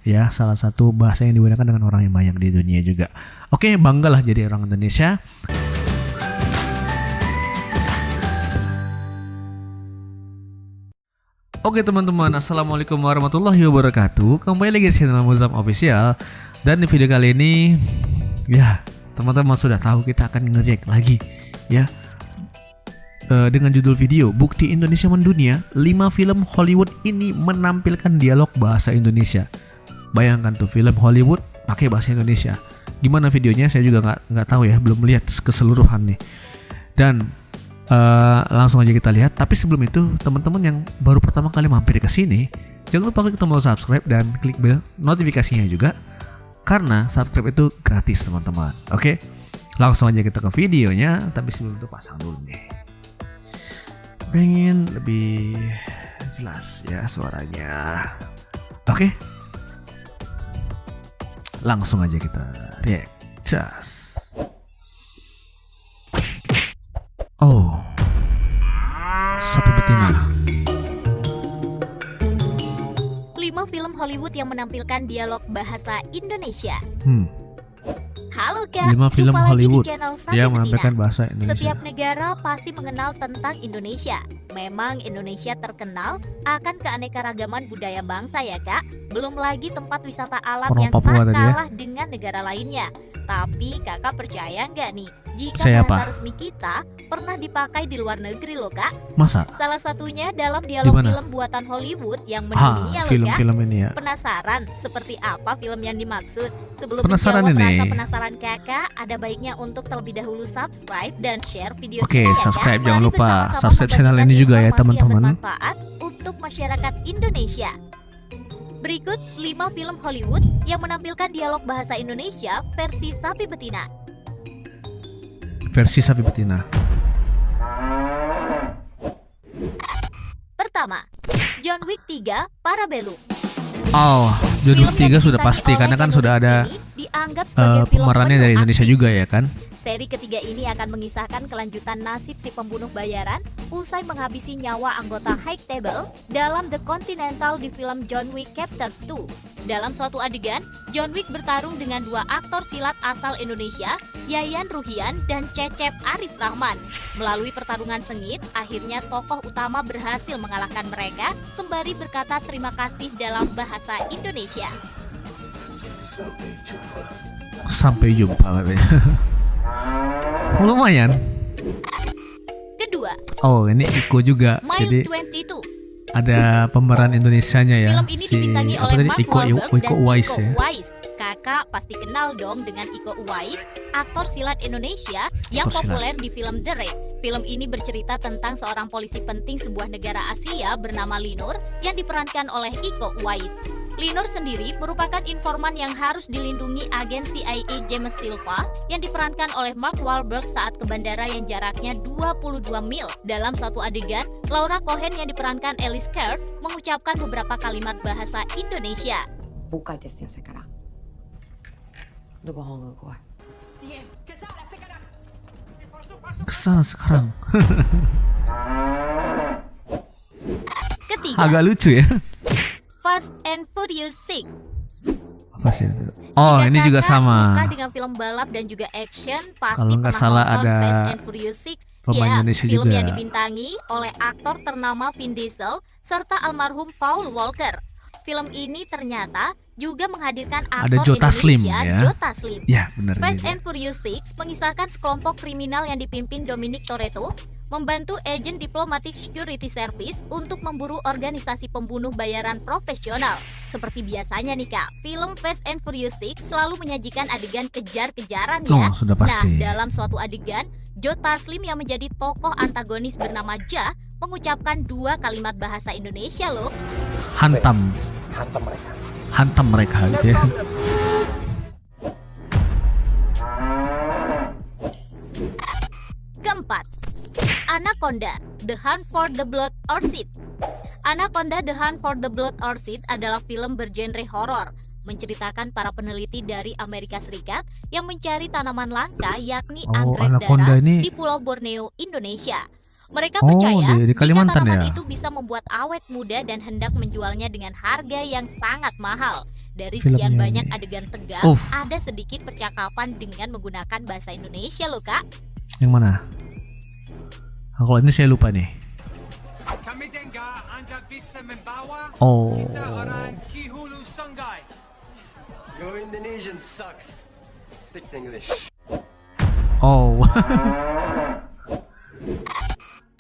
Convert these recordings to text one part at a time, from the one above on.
Ya, salah satu bahasa yang digunakan dengan orang yang banyak di dunia juga. Oke, banggalah jadi orang Indonesia. Oke teman-teman, assalamualaikum warahmatullahi wabarakatuh. Kembali lagi di channel Muzam Official. Dan di video kali ini, ya teman-teman sudah tahu kita akan nge-react lagi, ya. Dengan judul video Bukti Indonesia Mendunia, 5 film Hollywood ini menampilkan dialog bahasa Indonesia. Bayangkan tuh, film Hollywood pakai bahasa Indonesia. Gimana videonya? Saya juga nggak tahu ya, belum lihat keseluruhan nih. Dan langsung aja kita lihat. Tapi sebelum itu, teman-teman yang baru pertama kali mampir ke sini, jangan lupa klik tombol subscribe dan klik bel notifikasinya juga, karena subscribe itu gratis teman-teman. Oke, langsung aja kita ke videonya. Tapi sebelum itu pasang dulu nih, pengen lebih jelas ya suaranya. Oke, langsung aja kita react. Just. Oh, Sapi Betina. 5 film Hollywood yang menampilkan dialog bahasa Indonesia. Halo Kak, 5 film jumpa lagi Hollywood di channel Sapi yang Betina. menampilkan bahasa Indonesia. Setiap negara pasti mengenal tentang Indonesia. Memang Indonesia terkenal akan keanekaragaman budaya bangsa ya Kak. Belum lagi tempat wisata alam Orang yang Papua tak tadi ya. kalah dengan negara lainnya. Tapi kakak percaya nggak nih, jika Percaya bahasa apa? resmi kita pernah dipakai di luar negeri loh Kak. Masa? Salah satunya dalam dialog Dimana? film buatan Hollywood yang mendunia loh Kak. Film-film ini ya. Penasaran seperti apa film yang dimaksud? Sebelum Penasaran menjawab ini. rasa penasaran kakak, ada baiknya untuk terlebih dahulu subscribe dan share video Oke, ini ya, Kak. subscribe, jangan Mari lupa bersama-sama subscribe channel membagikan ini juga ya, informasi yang teman-teman. bermanfaat untuk masyarakat Indonesia. Berikut 5 film Hollywood yang menampilkan dialog bahasa Indonesia versi Sapi Betina. Versi Sapi Betina. Pertama, John Wick 3 Parabellum. Oh, Film judul yang 3 sudah dibintangi pasti oleh karena kan Keanu sudah ada Reeves ini dianggap sebagai film pemerannya penuh dari Indonesia aksi. juga ya kan. Seri ketiga ini akan mengisahkan kelanjutan nasib si pembunuh bayaran usai menghabisi nyawa anggota High Table dalam The Continental di film John Wick Chapter 2. Dalam suatu adegan, John Wick bertarung dengan 2 aktor silat asal Indonesia, Yayan Ruhian dan Cecep Arif Rahman. Melalui pertarungan sengit, akhirnya tokoh utama berhasil mengalahkan mereka sembari berkata terima kasih dalam bahasa Indonesia. Sampai jumpa katanya. Oh, lumayan. Kedua, Oh, ini Iko juga. Mile Jadi 22. ada pemeran Indonesianya ya. Film ini dibintangi oleh Mark Iko Wahlberg Iko dan Uwais Iko ya. Uwais. Kakak pasti kenal dong dengan Iko Uwais, aktor silat Indonesia yang Aktor silat. populer di film The Raid. Film ini bercerita tentang seorang polisi penting sebuah negara Asia bernama Linur yang diperankan oleh Iko Uwais. Linur sendiri merupakan informan yang harus dilindungi agen CIA James Silva yang diperankan oleh Mark Wahlberg saat ke bandara yang jaraknya 22 mil. Dalam suatu adegan, Laura Cohen yang diperankan Elise Kerr mengucapkan beberapa kalimat bahasa Indonesia. Buka tesnya sekarang. Lu bohong ke gua. Kesana sekarang. Ketiga, Agak lucu ya. Fast and Furious 6. Apa sih itu? Oh, Jika ini juga kakak sama. suka dengan film balap dan juga action, pasti Kalau nggak pernah salah nonton ada Fast and Furious 6. pemain Ya, Indonesia film juga. yang dibintangi oleh aktor ternama Vin Diesel serta almarhum Paul Walker. Film ini ternyata juga menghadirkan Ada aktor Joe Taslim, Indonesia, ya. Joe Taslim. Ya, benar Fast juga. and Furious 6 mengisahkan sekelompok kriminal yang dipimpin Dominic Toretto membantu agen Diplomatic Security Service untuk memburu organisasi pembunuh bayaran profesional. Seperti biasanya nih Kak, film Fast and Furious 6 selalu menyajikan adegan kejar-kejaran ya. Oh, sudah pasti. Nah, dalam suatu adegan, Joe Taslim yang menjadi tokoh antagonis bernama Ja mengucapkan 2 kalimat bahasa Indonesia loh. Hantam mereka gitu ya. Keempat, Anaconda, The Hunt for the Blood Orchid. Anaconda The Hunt for the Blood Orchid adalah film bergenre horor, menceritakan para peneliti dari Amerika Serikat yang mencari tanaman langka yakni Oh, anggrek Anaconda darah ini- di Pulau Borneo, Indonesia. Mereka Oh, percaya di Kalimantan jika tanaman ya? itu bisa membuat awet muda dan hendak menjualnya dengan harga yang sangat mahal. Dari Filmnya sekian banyak ini. adegan tegang, Uff. ada sedikit percakapan dengan menggunakan bahasa Indonesia loh Kak. Yang mana? Kalau ini saya lupa nih. Kami dengar Anda bisa membawa Oh. kita orang Kihulu Sungai. Your Indonesian sucks. Stick to English. Oh.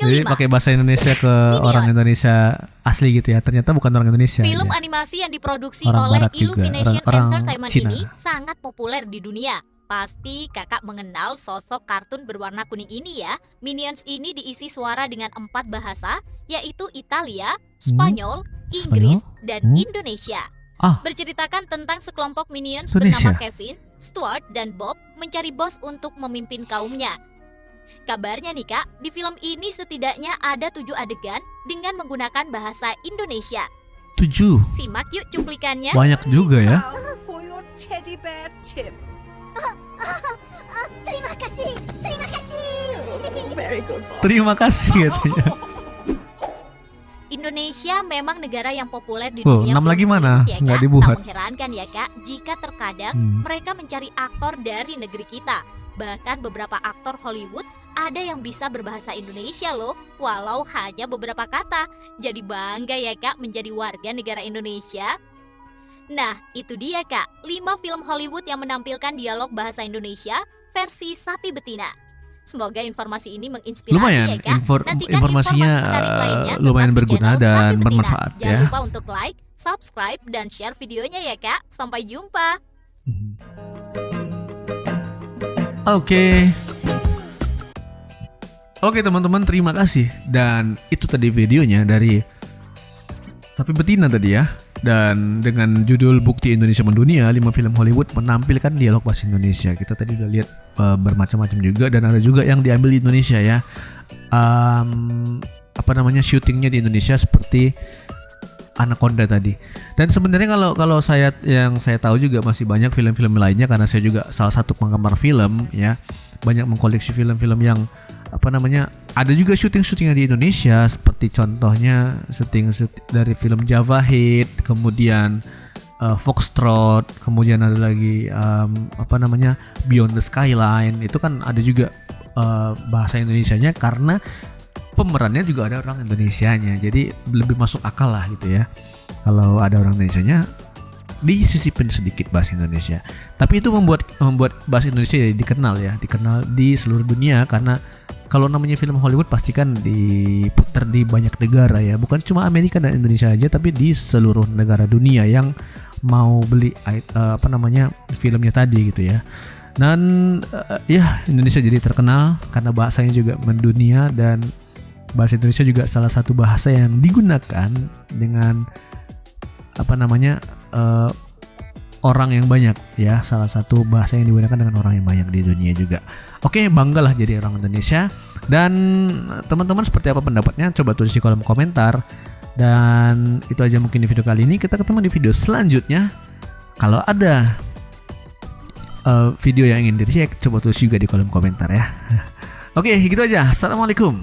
Jadi Kelima, pakai bahasa Indonesia ke orang Indonesia asli gitu ya. Ternyata bukan orang Indonesia. film ya. animasi yang diproduksi Orang oleh Barat juga, Illumination orang Entertainment Cina. ini sangat populer di dunia. Pasti kakak mengenal sosok kartun berwarna kuning ini ya. Minions ini diisi suara dengan 4 bahasa, yaitu Italia, Spanyol, Inggris, dan Hmm. Indonesia. Ah. Berceritakan tentang sekelompok Minions Indonesia. bernama Kevin, Stuart, dan Bob mencari bos untuk memimpin kaumnya. Kabarnya nih kak, di film ini setidaknya ada 7 adegan dengan menggunakan bahasa Indonesia. 7. Simak yuk cuplikannya. Banyak juga ya. For your teddy bear chip. Terima kasih. Very good boy. Terima kasih katanya. Indonesia memang negara yang populer di Oh, dunia 6 film lagi mana? Hollywood ya, Nggak Kak. dibuat. Tak mengherankan ya kak, jika terkadang mereka mencari aktor dari negeri kita. Bahkan beberapa aktor Hollywood ada yang bisa berbahasa Indonesia loh, walau hanya beberapa kata. Jadi bangga ya kak menjadi warga negara Indonesia. Nah, itu dia kak, 5 film Hollywood yang menampilkan dialog bahasa Indonesia versi sapi betina. Semoga informasi ini menginspirasi Lumayan, ya kak. Nantikan informasinya informasi menarik lainnya tetap lumayan di berguna channel dan Sapi Betina. bermanfaat Jangan ya. lupa untuk like, subscribe, dan share videonya ya kak. Sampai jumpa. Oke teman-teman, terima kasih. Dan itu tadi videonya dari Sapi Betina tadi ya. Dan dengan judul Bukti Indonesia Mendunia, 5 film Hollywood menampilkan dialog bahasa Indonesia. Kita tadi udah lihat bermacam-macam juga, dan ada juga yang diambil di Indonesia ya. Syutingnya di Indonesia seperti Anaconda tadi. Dan sebenarnya kalau saya tahu juga masih banyak film-film lainnya, karena saya juga salah satu penggemar film ya. Banyak mengkoleksi film-film yang ada juga syuting-syutingnya di Indonesia, seperti contohnya syuting dari film Java Hit, kemudian Foxtrot, kemudian ada lagi Beyond the Skyline. Itu kan ada juga bahasa Indonesianya, karena pemerannya juga ada orang Indonesianya, jadi lebih masuk akal lah gitu ya. Kalau ada orang Indonesianya, disisipin sedikit bahasa Indonesia. Tapi itu membuat bahasa Indonesia dikenal di seluruh dunia, karena kalau namanya film Hollywood pasti kan diputar di banyak negara ya, bukan cuma Amerika dan Indonesia aja, tapi di seluruh negara dunia yang mau beli filmnya tadi gitu ya. Dan Indonesia jadi terkenal karena bahasanya juga mendunia, dan bahasa Indonesia juga salah satu bahasa yang digunakan dengan orang yang banyak ya, salah satu bahasa yang digunakan dengan orang yang banyak di dunia juga. Oke, banggalah jadi orang Indonesia. Dan teman-teman seperti apa pendapatnya? Coba tulis di kolom komentar. Dan itu aja mungkin di video kali ini. Kita ketemu di video selanjutnya. Kalau ada video yang ingin di-react, coba tulis juga di kolom komentar ya. Oke, gitu aja. Assalamualaikum.